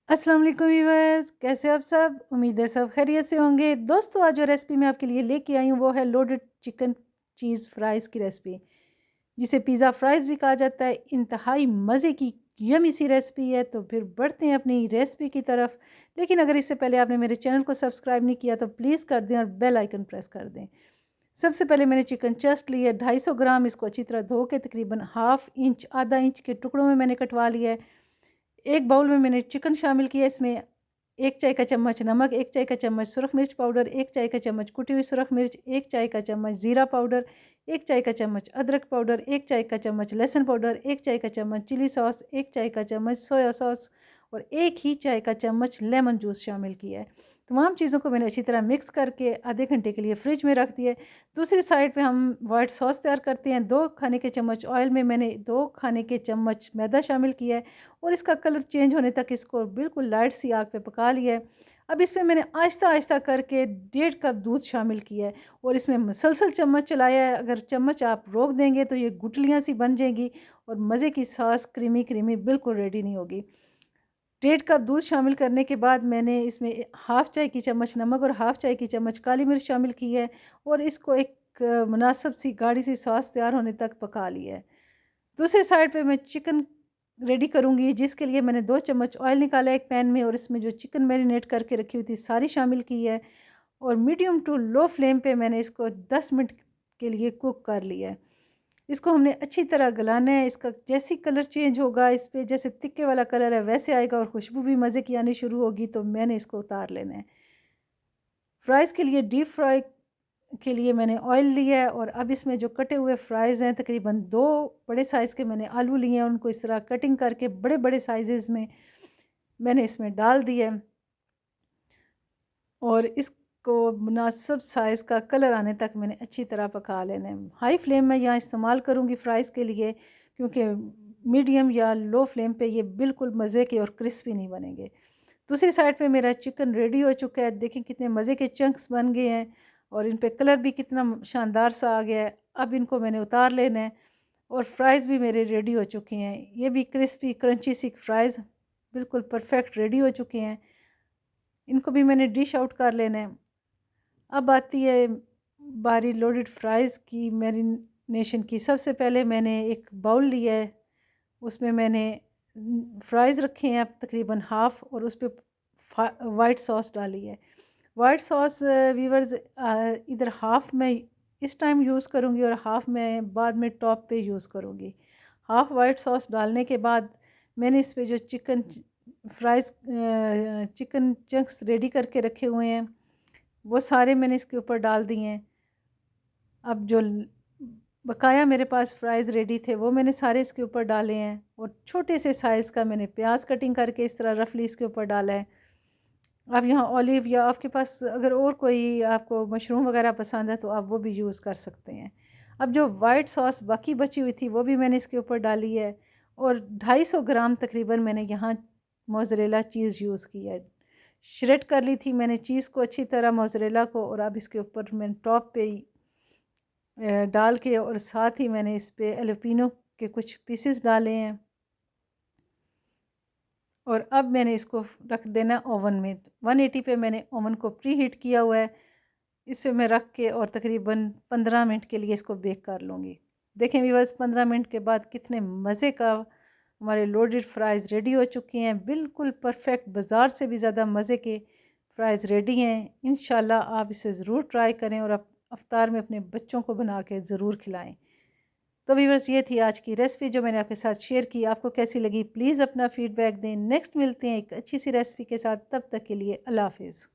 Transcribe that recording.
अस्सलाम वालेकुम व्यूअर्स, कैसे हो आप सब। उम्मीद है सब खैरियत से होंगे। दोस्तों, आज जो रेसिपी मैं आपके लिए लेके आई हूँ वो है लोडेड चिकन चीज़ फ्राइज़ की रेसिपी, जिसे पिज़्ज़ा फ्राइज़ भी कहा जाता है। इंतहाई मज़े की यमी सी रेसिपी है। तो फिर बढ़ते हैं अपनी रेसिपी की तरफ। लेकिन अगर इससे पहले आपने मेरे चैनल को सब्सक्राइब नहीं किया तो प्लीज़ कर दें और बेल आइकन प्रेस कर दें। सबसे पहले मैंने चिकन चेस्ट लिया 250 ग्राम। इसको अच्छी तरह धो के तकरीबन हाफ इंच आधा इंच के टुकड़ों में मैंने कटवा लिया है। एक बाउल में मैंने चिकन शामिल किया। इसमें 1 चाय का चम्मच नमक, 1 चाय का चम्मच सुरख मिर्च पाउडर, 1 चाय का चम्मच कुटी हुई सुरख मिर्च, 1 चाय का चम्मच ज़ीरा पाउडर, 1 चाय का चम्मच अदरक पाउडर, 1 चाय का चम्मच लहसुन पाउडर, 1 चाय का चम्मच चिली सॉस, 1 चाय का चम्मच सोया सॉस और 1 ही चाय का चम्मच लेमन जूस शामिल किया है। तमाम चीज़ों को मैंने अच्छी तरह मिक्स करके आधे घंटे के लिए फ्रिज में रख दिया है। दूसरी साइड पे हम वाइट सॉस तैयार करते हैं। 2 खाने के चम्मच ऑयल में मैंने 2 खाने के चम्मच मैदा शामिल किया है और इसका कलर चेंज होने तक इसको बिल्कुल लाइट सी आग पे पका लिया है। अब इसमें मैंने आहिस्ता-आहिस्ता करके 1.5 कप दूध शामिल किया है और इसमें मुसलसल चम्मच चलाया है। अगर चम्मच आप रोक देंगे तो ये गुठलियाँ सी बन जाएँगी और मज़े की सॉस क्रीमी-क्रीमी बिल्कुल रेडी नहीं होगी। 1.5 कप दूध शामिल करने के बाद मैंने इसमें हाफ़ चाय की चम्मच नमक और हाफ़ चाय की चम्मच काली मिर्च शामिल की है और इसको एक मुनासिब सी गाढ़ी सी सॉस तैयार होने तक पका लिया है। दूसरी साइड पे मैं चिकन रेडी करूँगी, जिसके लिए मैंने 2 चम्मच ऑयल निकाला है एक पैन में और इसमें जो चिकन मैरिनेट करके रखी हुई थी सारी शामिल की है और मीडियम टू लो फ्लेम पे मैंने इसको 10 मिनट के लिए कुक कर लिया है। इसको हमने अच्छी तरह गलाना है। इसका जैसे ही कलर चेंज होगा, इस पे जैसे तिक्के वाला कलर है वैसे आएगा और खुशबू भी मज़े की आनी शुरू होगी तो मैंने इसको उतार लेना है। फ्राइज़ के लिए डीप फ्राई के लिए मैंने ऑयल लिया है और अब इसमें जो कटे हुए फ्राइज़ हैं तकरीबन 2 बड़े साइज़ के मैंने आलू लिए हैं, उनको इस तरह कटिंग करके बड़े-बड़े साइज़ेज़ में मैंने इसमें डाल दिया है और इसको मुनासिब साइज़ का कलर आने तक मैंने अच्छी तरह पका लेना है। हाई फ्लेम में यहाँ इस्तेमाल करूँगी फ्राइज़ के लिए, क्योंकि मीडियम या लो फ्लेम पे ये बिल्कुल मज़े के और क्रिस्पी नहीं बनेंगे। दूसरी साइड पे मेरा चिकन रेडी हो चुका है। देखें कितने मज़े के चंक्स बन गए हैं और इन पे कलर भी कितना शानदार सा आ गया है। अब इनको मैंने उतार लेना है और फ्राइज़ भी मेरे रेडी हो चुके हैं। ये भी क्रिस्पी क्रंची सी फ्राइज़ बिल्कुल परफेक्ट रेडी हो चुके हैं। इनको भी मैंने डिश आउट कर लेना है। अब आती है बारी लोडेड फ्राइज़ की मैरिनेशन की। सबसे पहले मैंने एक बाउल लिया है, उसमें मैंने फ्राइज़ रखे हैं अब तकरीबन हाफ़ और उस पे वाइट सॉस डाली है। वाइट सॉस व्यूअर्स इधर हाफ़ मैं इस टाइम यूज़ करूँगी और हाफ़ मैं बाद में टॉप पे यूज़ करूँगी। हाफ़ वाइट सॉस डालने के बाद मैंने इस पे जो चिकन चंक्स रेडी करके रखे हुए हैं वो सारे मैंने इसके ऊपर डाल दिए हैं। अब जो बकाया मेरे पास फ्राइज़ रेडी थे वो मैंने सारे इसके ऊपर डाले हैं और छोटे से साइज़ का मैंने प्याज कटिंग करके इस तरह रफली इसके ऊपर डाला है। अब यहाँ ऑलिव या आपके पास अगर और कोई आपको मशरूम वगैरह पसंद है तो आप वो भी यूज़ कर सकते हैं। अब जो वाइट सॉस बाकी बची हुई थी वो भी मैंने इसके ऊपर डाली है और 250 ग्राम तकरीबन मैंने यहाँ मोज़रेला चीज़ यूज़ की है। श्रेड कर ली थी मैंने चीज़ को अच्छी तरह मोज़रेला को और अब इसके ऊपर मैंने टॉप पे ही डाल के और साथ ही मैंने इस पे एलोपिनो के कुछ पीसेस डाले हैं और अब मैंने इसको रख देना ओवन में। 180 पे मैंने ओवन को प्री हीट किया हुआ है। इस पे मैं रख के और तकरीबन 15 मिनट के लिए इसको बेक कर लूँगी। देखें व्यूअर्स, 15 मिनट के बाद कितने मज़े का हमारे लोडेड फ्राइज़ रेडी हो चुके हैं। बिल्कुल परफेक्ट, बाज़ार से भी ज़्यादा मज़े के फ्राइज़ रेडी हैं। इंशाल्लाह आप इसे ज़रूर ट्राई करें और इफ्तार में अपने बच्चों को बना के ज़रूर खिलाएँ। तो व्यूअर्स, ये थी आज की रेसिपी जो मैंने आपके साथ शेयर की। आपको कैसी लगी प्लीज़ अपना फ़ीडबैक दें। नेक्स्ट मिलते हैं एक अच्छी सी रेसिपी के साथ, तब तक के लिए अल्लाह हाफ़िज़।